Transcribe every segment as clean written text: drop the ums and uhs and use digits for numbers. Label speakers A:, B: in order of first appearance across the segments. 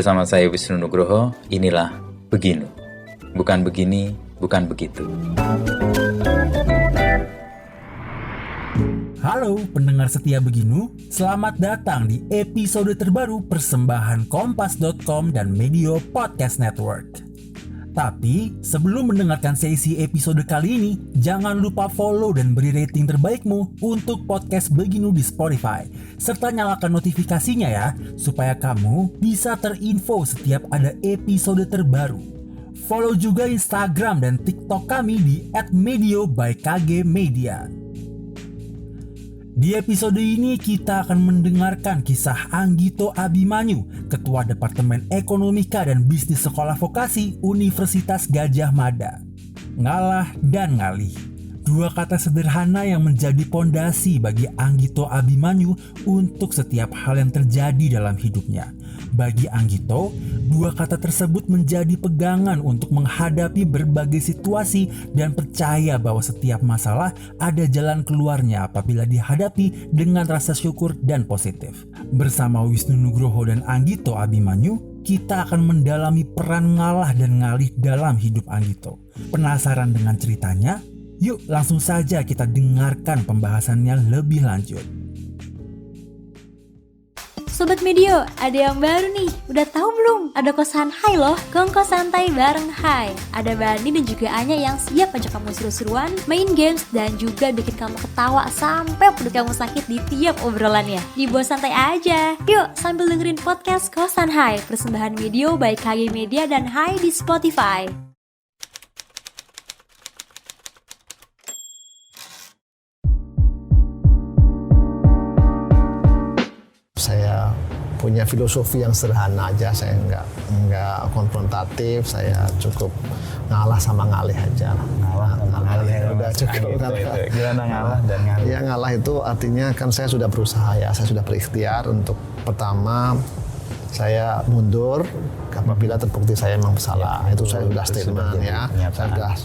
A: Bersama saya Wisnu Nugroho, inilah Beginu. Bukan begini, bukan begitu.
B: Halo pendengar setia Beginu, selamat datang di episode terbaru persembahan Kompas.com dan Medio Podcast Network. Tapi sebelum mendengarkan sesi episode kali ini, jangan lupa follow dan beri rating terbaikmu untuk podcast Beginu di Spotify. Serta nyalakan notifikasinya ya, supaya kamu bisa terinfo setiap ada episode terbaru. Follow juga Instagram dan TikTok kami di @medio_by_kg_media. Di episode ini kita akan mendengarkan kisah Anggito Abimanyu, Ketua Departemen Ekonomika dan Bisnis Sekolah Vokasi Universitas Gadjah Mada. Ngalah dan ngalih, dua kata sederhana yang menjadi pondasi bagi Anggito Abimanyu untuk setiap hal yang terjadi dalam hidupnya. Bagi Anggito, dua kata tersebut menjadi pegangan untuk menghadapi berbagai situasi dan percaya bahwa setiap masalah ada jalan keluarnya apabila dihadapi dengan rasa syukur dan positif. Bersama Wisnu Nugroho dan Anggito Abimanyu, kita akan mendalami peran ngalah dan ngalih dalam hidup Anggito. Penasaran dengan ceritanya? Yuk langsung saja kita dengarkan pembahasannya lebih lanjut.
C: Sobat Medio, ada yang baru nih. Udah tahu belum? Ada kosan Hai loh, kongkos santai bareng Hai. Ada Bani dan juga Anya yang siap ajak kamu seru-seruan, main games, dan juga bikin kamu ketawa sampai perut kamu sakit di tiap obrolannya. Dibawa santai aja. Yuk sambil dengerin podcast Kosan Hai, persembahan Medio by KG Media dan Hai di Spotify.
D: Saya punya filosofi yang sederhana aja, saya nggak konfrontatif, saya cukup ngalah sama ngalih aja.
E: Ngalah
D: udah cukup.
E: Gimana ngalah dan ngalih?
D: Ya ngalah itu artinya kan saya sudah berusaha ya, saya sudah berikhtiar untuk pertama saya mundur apabila terbukti saya memang bersalah. Itu saya sudah statement ya.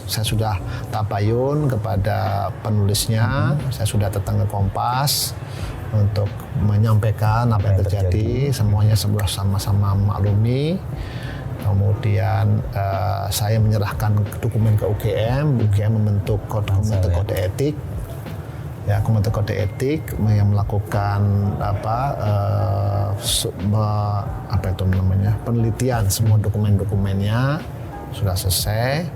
D: Saya sudah tabayun kepada penulisnya, saya sudah datang ke Kompas untuk menyampaikan apa yang terjadi, semuanya sama-sama maklumi. Kemudian saya menyerahkan dokumen ke UGM membentuk kode etik. Ya, komite kode etik yang melakukan penelitian semua dokumen-dokumennya sudah selesai,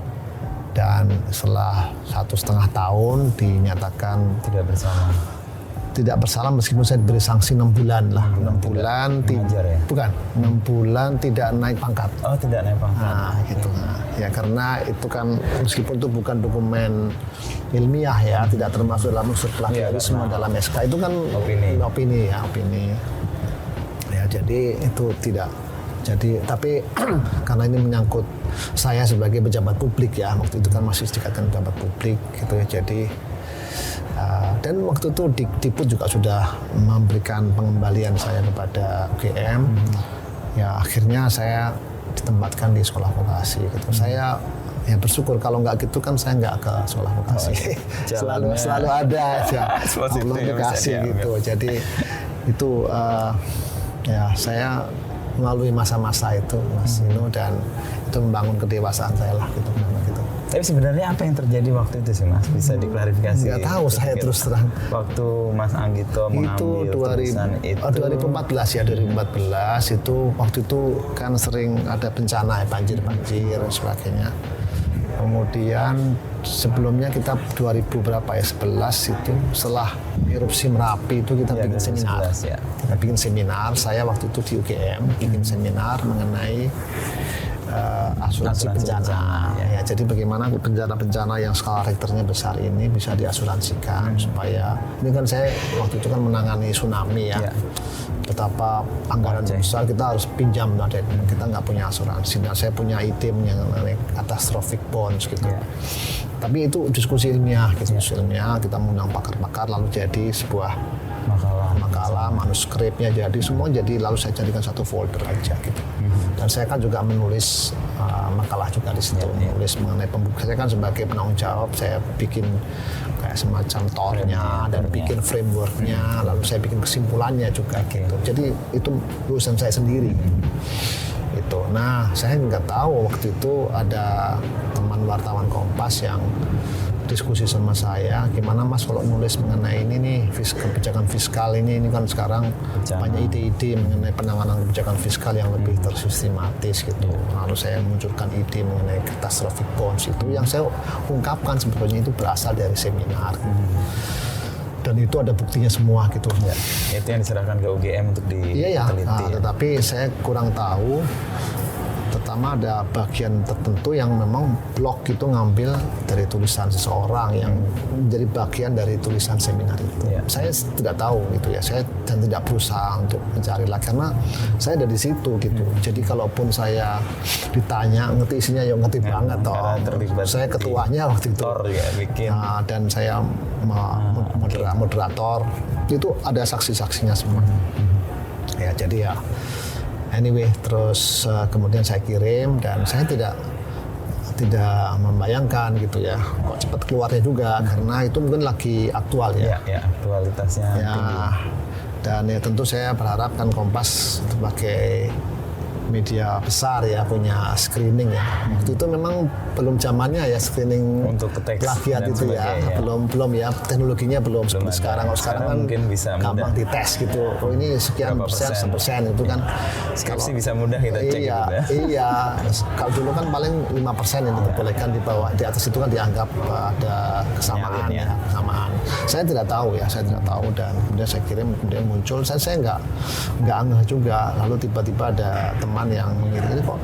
D: dan setelah 1,5 tahun dinyatakan tidak bersalah meskipun saya diberi sanksi 6 bulan lah. 6 bulan bukan 6 bulan tidak naik pangkat.
E: Oh, tidak naik pangkat.
D: Nah, gitu. Nah, ya karena itu kan meskipun itu bukan dokumen ilmiah ya, tidak termasuk dalam unsur plagiarisme dalam SK, itu kan opini. Ya, jadi itu tidak. Jadi tapi karena ini menyangkut saya sebagai pejabat publik ya, waktu itu kan masih dikatakan pejabat publik gitu ya, jadi dan waktu itu Dikbud juga sudah memberikan pengembalian saya kepada UGM. Ya akhirnya saya ditempatkan di sekolah vokasi gitu. Saya ya bersyukur, kalau nggak gitu kan saya nggak ke sekolah vokasi. Selalu ada aja Allah dikasih gitu. Jadi itu ya saya melalui masa-masa itu Mas Ino, dan itu membangun kedewasaan saya lah gitu.
E: Tapi sebenarnya apa yang terjadi waktu itu sih Mas? Bisa diklarifikasi?
D: Nggak tahu saya terus terang.
E: Waktu Mas Anggito mengambil tulisan itu
D: 2014 ya, 2014 itu waktu itu kan sering ada bencana ya, banjir dan sebagainya. Kemudian sebelumnya kita 2011 itu setelah erupsi Merapi itu kita bikin seminar. Ya. Kita bikin seminar, saya waktu itu di UGM bikin seminar mengenai asuransi bencana. Ya, jadi bagaimana bencana-bencana yang skala Richternya besar ini bisa diasuransikan supaya, ini kan saya waktu itu kan menangani tsunami ya. Betapa anggaran besar kita harus pinjam, kita nggak punya asuransi, dan saya punya item yang namanya catastrophic bonds gitu. Tapi itu diskusi ilmiah, kita mengundang pakar-pakar, lalu jadi sebuah makalah, manuskripnya jadi semua, jadi lalu saya jadikan satu folder aja gitu. Dan saya kan juga menulis makalah juga di situ, menulis mengenai pembuktian. Saya kan sebagai penanggung jawab, saya bikin kayak semacam tornya dan bikin frameworknya, lalu saya bikin kesimpulannya juga gitu. Jadi itu urusan saya sendiri. gitu. Nah, saya nggak tahu waktu itu ada teman wartawan Kompas yang diskusi sama saya, gimana Mas kalau nulis mengenai ini nih, kebijakan fiskal ini kan sekarang banyak ide-ide mengenai penanganan kebijakan fiskal yang lebih tersistematis gitu. Lalu saya munculkan ide mengenai catastrophic bonds itu, yang saya ungkapkan sebetulnya itu berasal dari seminar. Dan itu ada buktinya semua gitu.
E: Ya, itu yang diserahkan ke UGM untuk diteliti.
D: Iya, tetapi saya kurang tahu. Pertama ada bagian tertentu yang memang blog itu ngambil dari tulisan seseorang yang menjadi bagian dari tulisan seminar itu.
E: Ya.
D: Saya tidak tahu gitu ya. Saya dan tidak berusaha untuk mencari lagi karena saya ada di situ gitu. Jadi kalaupun saya ditanya ngerti isinya ya ngerti banget toh. Saya ketuanya waktu itu.
E: Ya, bikin.
D: Dan saya moderator. Itu ada saksi-saksinya semua. Ya jadi ya. Anyway, terus kemudian saya kirim dan saya tidak membayangkan gitu ya, kok cepat keluarnya juga karena itu mungkin lagi aktual ya.
E: Ya, aktualitasnya tinggi.
D: Dan ya tentu saya berharap kan Kompas sebagai media besar ya punya screening ya. Waktu itu memang belum zamannya ya screening
E: untuk teks
D: plagiat itu ya. Belum ya teknologinya belum seperti sekarang. Kalau sekarang kan
E: mungkin bisa
D: gampang dites gitu. Oh ini sekian persen itu kan.
E: Skripsi bisa mudah kita cek gitu ya.
D: Iya. Kalau dulu kan paling 5% yang diperbolehkan di bawah. Di atas itu kan dianggap ada kesamaan ya. Kesamaan. Saya tidak tahu dan kemudian saya kirim kemudian muncul. Saya nggak angeh juga. Lalu tiba-tiba ada teman yang mengirim ini kok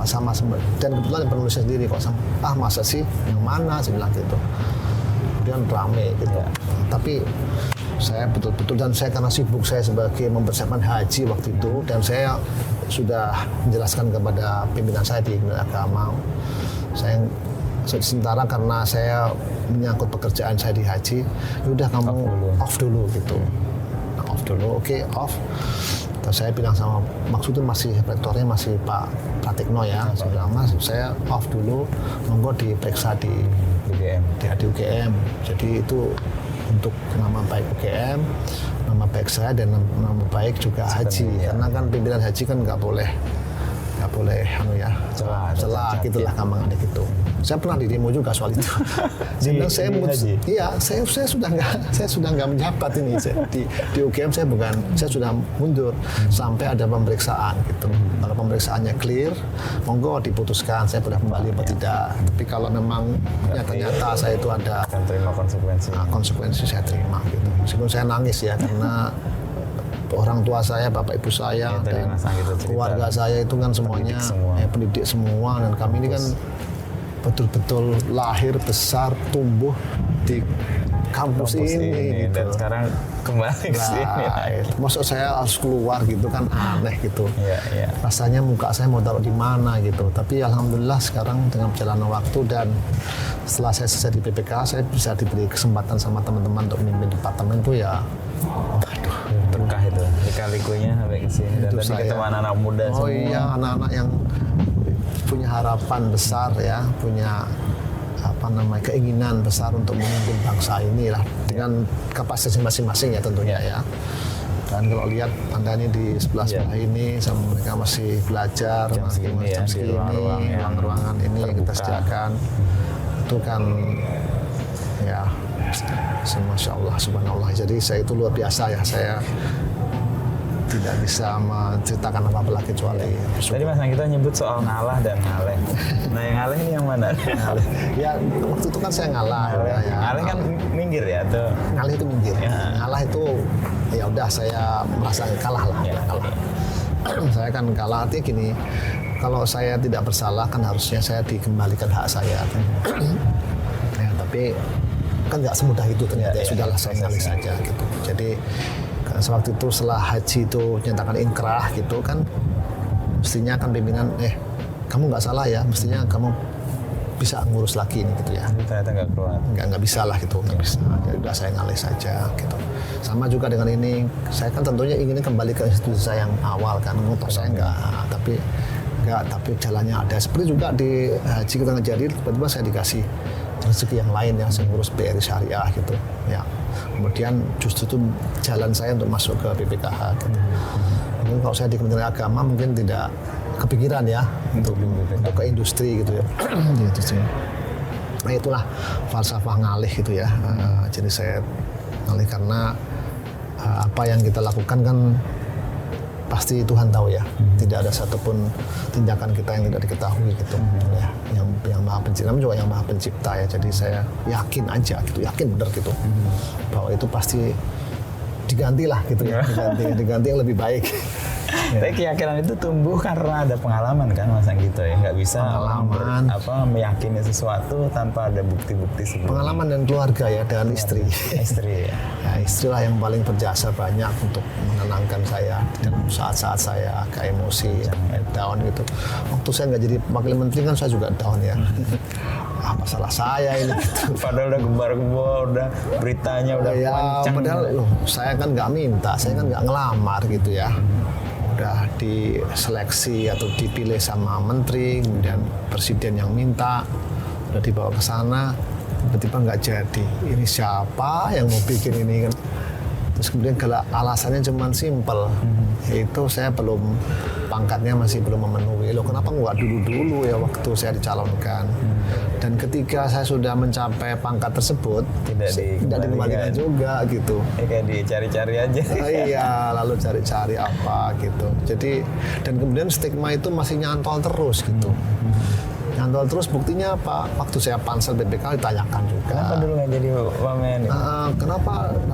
D: sama dan kebetulan yang penulisnya sendiri kok sama masa sih yang mana saya bilang gitu, kemudian rame gitu. Tapi saya betul-betul dan saya karena sibuk saya sebagai mempersiapkan haji waktu itu dan saya sudah menjelaskan kepada pimpinan saya di Kementerian Agama saya sementara karena saya menyangkut pekerjaan saya di haji, udah kamu off dulu gitu. Off dulu, oke, off. Terus saya bilang sama maksudnya masih rektornya masih Pak Pratikno ya. Saya bilang Mas, saya off dulu, monggo diperiksa di UGM. Jadi itu untuk nama baik UGM, nama baik saya dan nama baik juga haji. Karena kan pimpinan haji kan nggak boleh celah gitulah gampang gitu. Saya pernah di demo juga soal itu. Saya sudah nggak menjabat ini di UGM saya sudah mundur sampai ada pemeriksaan gitu. Kalau pemeriksaannya clear, monggo diputuskan saya boleh kembali atau tidak. Tapi kalau memang ternyata saya itu ada
E: akan terima
D: konsekuensi saya terima gitu. Meskipun saya nangis ya karena orang tua saya, bapak ibu saya, dan keluarga saya itu kan semuanya pendidik semua dan kami ini kan betul-betul lahir, besar, tumbuh di kampus ini gitu.
E: Dan sekarang kembali ke sini.
D: Maksud saya harus keluar gitu kan aneh gitu. Rasanya muka saya mau taruh di mana gitu. Tapi alhamdulillah sekarang dengan perjalanan waktu dan setelah saya selesai di BPK, saya bisa diberi kesempatan sama teman-teman untuk memimpin departemen itu ya.
E: Berkah itu, lika-likunya sampai ke sini dan tadi ketemu anak-anak muda semua.
D: Oh iya, anak-anak yang punya harapan besar ya, punya keinginan besar untuk memimpin bangsa ini lah dengan kapasitas masing-masing ya tentunya ya. Dan kalau lihat Anda ini di sebelah ini sama mereka masih belajar,
E: jam segini
D: ruang-ruangan ini yang kita sediakan itu kan ya. Masya Allah, subhanallah. Jadi saya itu luar biasa ya. Saya tidak bisa menceritakan apa-apa lagi kecuali
E: tadi Mas kita nyebut soal ngalah dan ngaleh. Nah yang ngaleh ini yang mana?
D: Ya waktu itu kan saya ngalah.
E: Ngaleh kan minggir ya tuh.
D: Ngaleh itu minggir. Ngalah itu ya udah saya merasa kalah lah. Kalah. Saya kan kalah artinya gini. Kalau saya tidak bersalah kan harusnya saya dikembalikan hak saya. Ya, tapi kan nggak semudah itu ternyata. Sudahlah saya ngalih saja gitu. Jadi sewaktu itu setelah haji itu nyatakan inkrah gitu kan mestinya kan pimpinan kamu nggak salah ya, mestinya kamu bisa ngurus lagi nih gitu ya.
E: Ternyata nggak keluar.
D: Nggak bisa lah gitu, nggak bisa. Jadi udah saya ngalih saja gitu. Sama juga dengan ini, saya kan tentunya ingin kembali ke institusi saya yang awal kan, untuk saya tapi jalannya ada. Seperti juga di haji kita ngejadi, tiba-tiba saya dikasih rezeki yang lain yang saya ngurus BRI Syariah gitu ya. Kemudian justru itu jalan saya untuk masuk ke BPKH gitu. Mungkin kalau saya di Kementerian Agama mungkin tidak kepikiran ya untuk ke industri gitu ya. Gitu sih. Nah itulah falsafah ngalih gitu ya. Jadi saya ngalih karena apa yang kita lakukan kan pasti Tuhan tahu ya. Tidak ada satupun tindakan kita yang tidak diketahui gitu. Ya, yang Maha Pencipta, juga yang Maha Pencipta ya. Jadi saya yakin aja gitu, yakin benar gitu bahwa itu pasti diganti lah gitu ya, diganti yang lebih baik. Ya.
E: Tapi keyakinan itu tumbuh karena ada pengalaman kan Mas Anggito ya, nggak bisa meyakini sesuatu tanpa ada bukti-bukti sebelumnya.
D: Pengalaman dan keluarga ya, dan istri.
E: Istri ya.
D: Ya, istri lah yang paling berjasa banyak untuk menenangkan saya dalam saat-saat saya agak emosi, down gitu. Waktu saya nggak jadi wakil menteri kan saya juga down ya. Masalah saya ini gitu.
E: Padahal udah gembar-gembor, udah beritanya udah kencang.
D: Padahal loh, saya kan nggak minta, saya kan nggak ngelamar gitu ya. Udah diseleksi atau dipilih sama menteri, kemudian presiden yang minta, udah dibawa ke sana, tiba-tiba nggak jadi. Ini siapa yang mau bikin ini kan? Terus kemudian kalau alasannya cuma simpel, yaitu saya belum, pangkatnya masih belum memenuhi. Loh kenapa nggak dulu-dulu ya waktu saya dicalonkan? Dan ketika saya sudah mencapai pangkat tersebut, tidak dikembalikan juga gitu.
E: Kayak dicari-cari aja.
D: Iya, lalu cari-cari apa gitu. Jadi, dan kemudian stigma itu masih nyantol terus gitu. Nyantol terus, buktinya apa? Waktu saya pansel BPK ditanyakan juga.
E: Kenapa dulu nggak jadi wamen?
D: Kenapa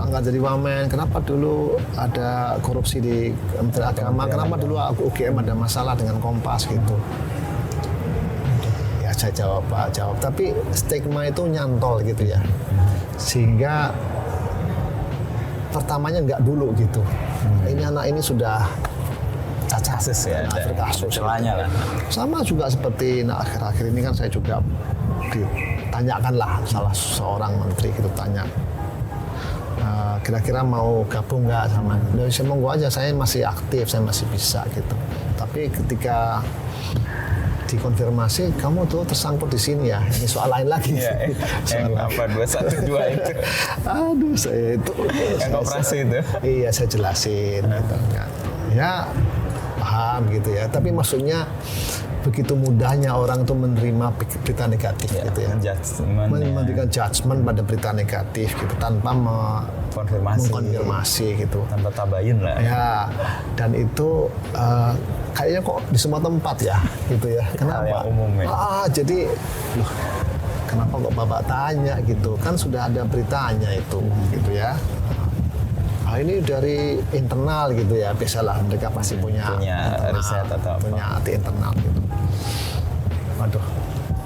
D: nggak jadi wamen? Kenapa dulu ada korupsi di Kementerian Agama? Kenapa dulu UGM ada masalah dengan Kompas gitu? Ya saya jawab. Tapi stigma itu nyantol gitu ya. Sehingga pertamanya nggak dulu gitu. Ini anak ini sudah
E: kasus ya,
D: kasus
E: celahnya lah.
D: Sama juga seperti akhir-akhir ini kan saya juga ditanyakan lah salah seorang menteri gitu tanya kira-kira mau gabung nggak sama Indonesia, monggo aja, saya masih aktif, saya masih bisa gitu. Tapi ketika dikonfirmasi kamu tuh tersangkut di sini ya, ini soal lain lagi.
E: Yang apa 212 itu?
D: Aduh, saya itu
E: yang operasi itu.
D: Iya, saya jelasin gitu. Ya paham gitu ya, tapi maksudnya begitu mudahnya orang tuh menerima berita negatif gitu ya, memberikan judgement pada berita negatif gitu tanpa mengkonfirmasi gitu,
E: tanpa tabayun lah
D: ya. Dan itu kayaknya kok di semua tempat ya gitu ya. Kenapa?
E: Yang umum ya.
D: Jadi loh, kenapa kok Bapak tanya gitu, kan sudah ada beritanya itu gitu ya. Ini dari internal gitu ya, biasalah mereka pasti punya
E: riset atau
D: punya hati internal gitu.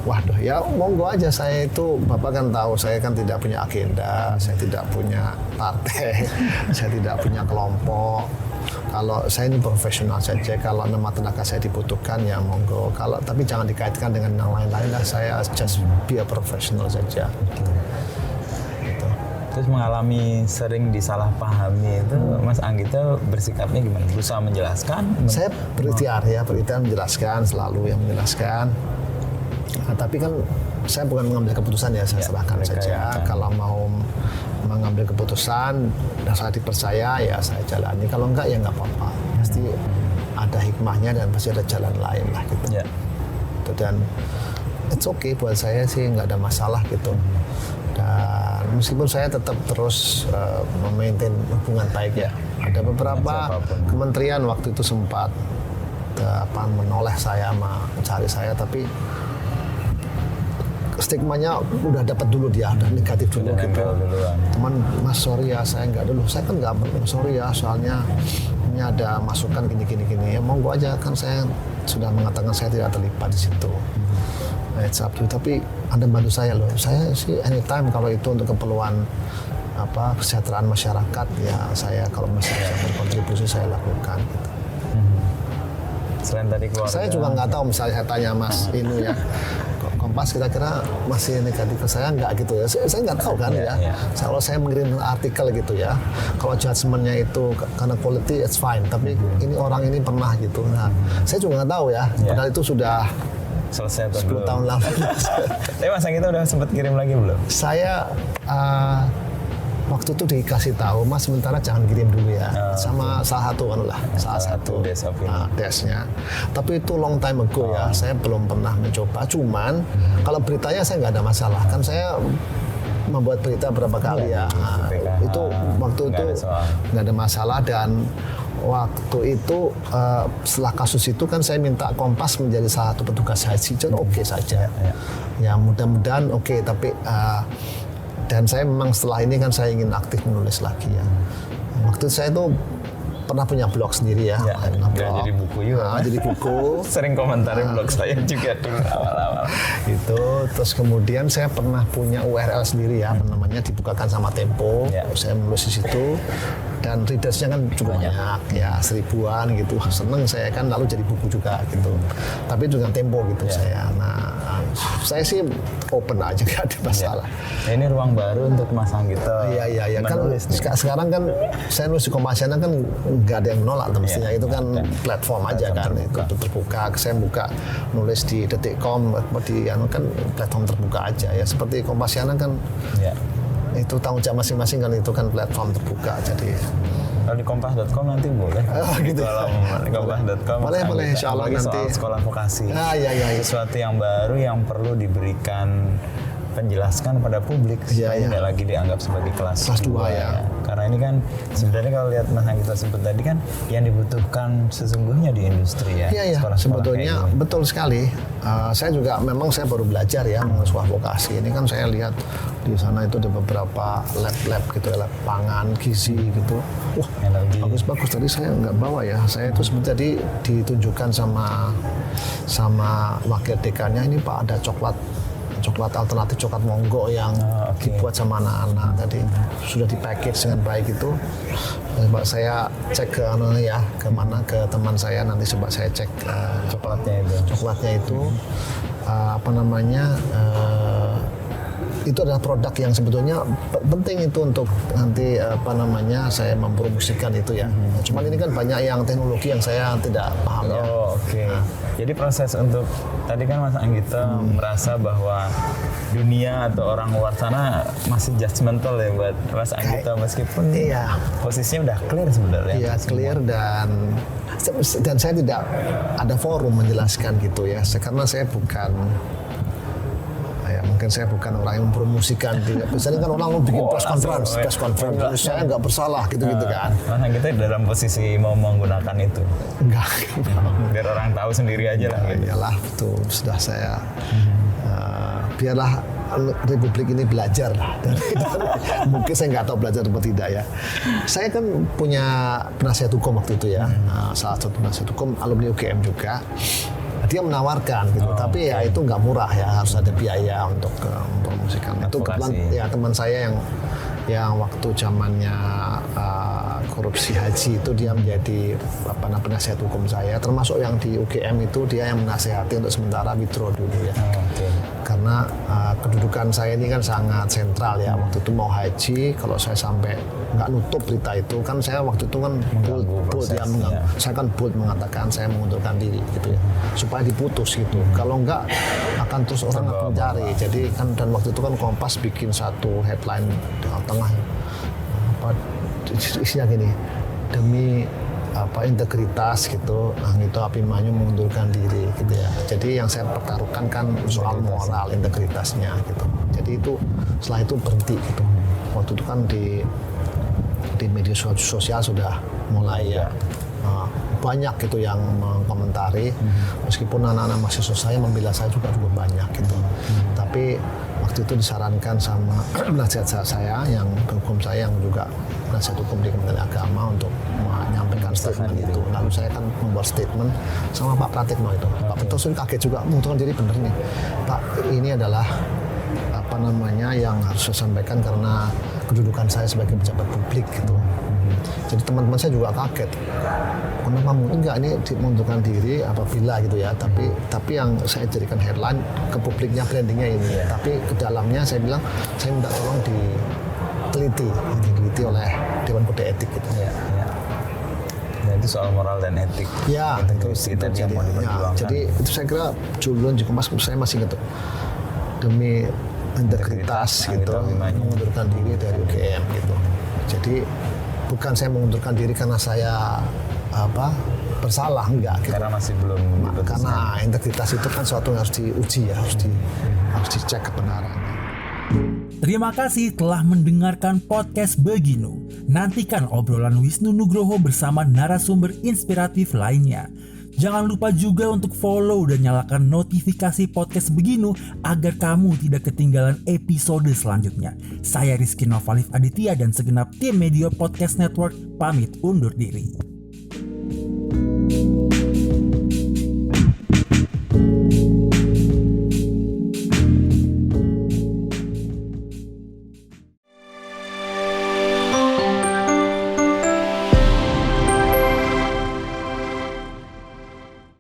D: Waduh, ya monggo aja, saya itu Bapak kan tahu saya kan tidak punya agenda, saya tidak punya partai, saya tidak punya kelompok. Kalau saya ini profesional saja, kalau nama tenaga saya dibutuhkan ya monggo. Tapi jangan dikaitkan dengan yang lain-lain lah, saya just be a professional saja.
E: Terus mengalami sering disalahpahami itu, Mas Anggito bersikapnya gimana? Berusaha menjelaskan?
D: Saya berikhtiar menjelaskan, selalu yang menjelaskan. Nah, tapi kan saya bukan mengambil keputusan ya, saya serahkan saja. Kalau mau mengambil keputusan dan saya dipercaya ya saya jalani. Kalau enggak ya enggak apa-apa. Pasti ada hikmahnya dan pasti ada jalan lain lah gitu.
E: Ya.
D: Dan it's okay buat saya sih, nggak ada masalah gitu. Dan meskipun saya tetap terus memaintain hubungan baik ya. Ada beberapa kementerian waktu itu sempat menoleh saya, mencari saya, tapi stigmanya udah dapat dulu dia, udah negatif dulu gitu. Teman, Mas sorry ya saya nggak dulu. Saya kan nggak sorry ya, soalnya ini ada masukan gini. Ya monggo aja, kan saya sudah mengatakan saya tidak terlibat di situ. It's up to you. Tapi Anda bantu saya loh. Saya sih anytime kalau itu untuk keperluan kesejahteraan masyarakat ya, saya kalau masih bisa berkontribusi saya lakukan. Gitu.
E: Selain tadi keluarga.
D: Saya juga nggak tahu, misalnya saya tanya Mas Inu ya, Kompas kira-kira masih negatif ke saya nggak gitu ya? Saya nggak tahu kan ya. Kalau saya mengirim artikel gitu ya, kalau judgementnya itu karena quality it's fine. Tapi ini orang ini pernah gitu. Nah, saya juga nggak tahu ya. Padahal itu sudah
E: selesai atau
D: 10 tahun lalu.
E: Tapi Mas Anggito udah sempat kirim lagi belum?
D: Saya waktu itu dikasih tahu, Mas sementara jangan kirim dulu ya, sama salah satu desnya. Tapi itu long time ago ya, saya belum pernah mencoba. Cuman kalau beritanya saya nggak ada masalah, kan saya membuat berita berapa kali ya. Itu waktu itu nggak ada masalah, dan waktu itu setelah kasus itu kan saya minta Kompas menjadi salah satu petugas haji, jadi oke saja. Ya mudah-mudahan oke, tapi dan saya memang setelah ini kan saya ingin aktif menulis lagi ya. Waktu saya itu pernah punya blog sendiri ya.
E: Jadi buku juga.
D: Jadi buku.
E: Sering komentarin blog saya juga dulu awal-awal.
D: Itu terus kemudian saya pernah punya URL sendiri ya, namanya dibukakan sama Tempo. Saya menulis di situ dan readersnya kan cukup banyak ya, 1000-an gitu. Seneng saya kan, lalu jadi buku juga gitu. Tapi dengan Tempo gitu saya. Nah, saya sih open aja, gak ada masalah.
E: Ini ruang baru untuk Mas Anggito.
D: Iya. Kan sekarang kan saya nulis di Kompasiana kan nggak ada yang menolak, mestinya itu kan platform aja kan, itu terbuka. Saya buka nulis di Detik.com, di kan platform terbuka aja ya, seperti Kompasiana kan itu tanggung jawab masing-masing kan, itu kan platform terbuka. Jadi
E: kalau di kompas.com nanti boleh.
D: Gitu.
E: Kalau di kompas.com
D: boleh insya Allah nanti.
E: Soal sekolah vokasi.
D: Iya.
E: Sesuatu yang baru yang perlu diberikan penjelaskan pada publik supaya tidak lagi dianggap sebagai kelas 2 ya. Karena ini kan sebenarnya kalau lihat Mas Anggito sebut tadi kan yang dibutuhkan sesungguhnya di industri ya.
D: Iya, sebetulnya betul sekali. Saya juga memang saya baru belajar ya mengenai sekolah vokasi. Ini kan saya lihat di sana itu ada beberapa lab gitu, lab pangan, gizi gitu. Wah, bagus-bagus. Tadi saya nggak bawa ya. Saya itu sebenarnya tadi ditunjukkan sama wakil dekannya, ini Pak ada coklat alternatif, coklat Monggo yang dibuat sama anak-anak tadi, sudah dipackage dengan baik itu. Coba saya cek ke teman saya, nanti coba saya cek coklatnya itu itu adalah produk yang sebetulnya penting itu untuk nanti saya mempromosikan itu ya. Cuman ini kan banyak yang teknologi yang saya tidak paham ya.
E: Jadi proses untuk tadi kan Mas Anggito merasa bahwa dunia atau orang luar sana masih judgmental ya buat Mas Anggito, meskipun posisinya udah clear sebenarnya.
D: Iya, clear, dan saya tidak ada forum menjelaskan gitu ya, karena saya bukan mungkin saya bukan orang yang mempromosikan. Biasanya kan orang mau bikin press conference, saya nggak bersalah gitu-gitu kan.
E: Mas Anggito dalam posisi mau menggunakan itu?
D: Enggak.
E: Biar orang tahu sendiri aja lah.
D: Iyalah, betul. Sudah saya biarlah Republik ini belajar lah. Mungkin saya nggak tahu belajar atau tidak ya. Saya kan punya penasihat hukum waktu itu ya, salah satu penasihat hukum alumni UGM juga. Dia menawarkan gitu, tapi ya itu nggak murah ya, harus ada biaya untuk mempromosikan. Itu kebetulan ya teman saya yang waktu zamannya korupsi haji itu dia menjadi penasihat hukum saya, termasuk yang di UGM itu dia yang menasehati untuk sementara withdraw dulu ya. Karena kedudukan saya ini kan sangat sentral ya, waktu itu mau haji, kalau saya sampai nggak nutup berita itu kan, saya waktu itu kan saya kan bold mengatakan saya mengundurkan diri gitu ya, supaya diputus gitu. Kalau nggak akan terus orang akan mencari. Jadi kan, dan waktu itu kan Kompas bikin satu headline di tengah isinya gini, demi integritas gitu, Anggito Abimanyu mengundurkan diri gitu ya. Jadi yang saya pertaruhkan kan soal moral, integritasnya gitu. Jadi itu setelah itu berhenti gitu. Waktu itu kan di media sosial sudah mulai ya banyak gitu yang mengkomentari, meskipun anak-anak mahasiswa saya membela saya juga cukup banyak gitu. Tapi waktu itu disarankan sama penasihat saya yang hukum saya, yang juga penasihat hukum di Kementerian Agama, untuk menyampaikan statement itu. Lalu saya kan membuat statement sama Pak Pratikno itu. Pak Pratikno kaget juga, mengundurkan diri bener nih Pak, ini adalah yang harus saya sampaikan karena kedudukan saya sebagai pejabat publik gitu. Jadi teman-teman saya juga kaget. Kenapa enggak ini mengundurkan diri apabila gitu ya. Tapi yang saya jadikan headline ke publiknya, brandingnya ini. Tapi ke dalamnya saya bilang, saya minta tolong diteliti oleh Dewan Kode Etik gitu.
E: Nah, itu soal moral dan etik.
D: Ya, itu
E: tadi yang mau diperjuangkan.
D: Jadi itu saya kira judulnya di Kompas saya masih ingat tuh. Demi integritas gitu, mengundurkan diri dari UGM gitu. Jadi bukan saya mengundurkan diri karena saya bersalah, enggak gitu.
E: Karena masih belum diputuskan.
D: Karena integritas itu kan suatu yang harus diuji ya, harus dicek kebenarannya.
B: Terima kasih telah mendengarkan podcast Beginu. Nantikan obrolan Wisnu Nugroho bersama narasumber inspiratif lainnya. Jangan lupa juga untuk follow dan nyalakan notifikasi podcast Beginu agar kamu tidak ketinggalan episode selanjutnya. Saya Rizky Novalif Aditya dan segenap tim Media Podcast Network pamit undur diri.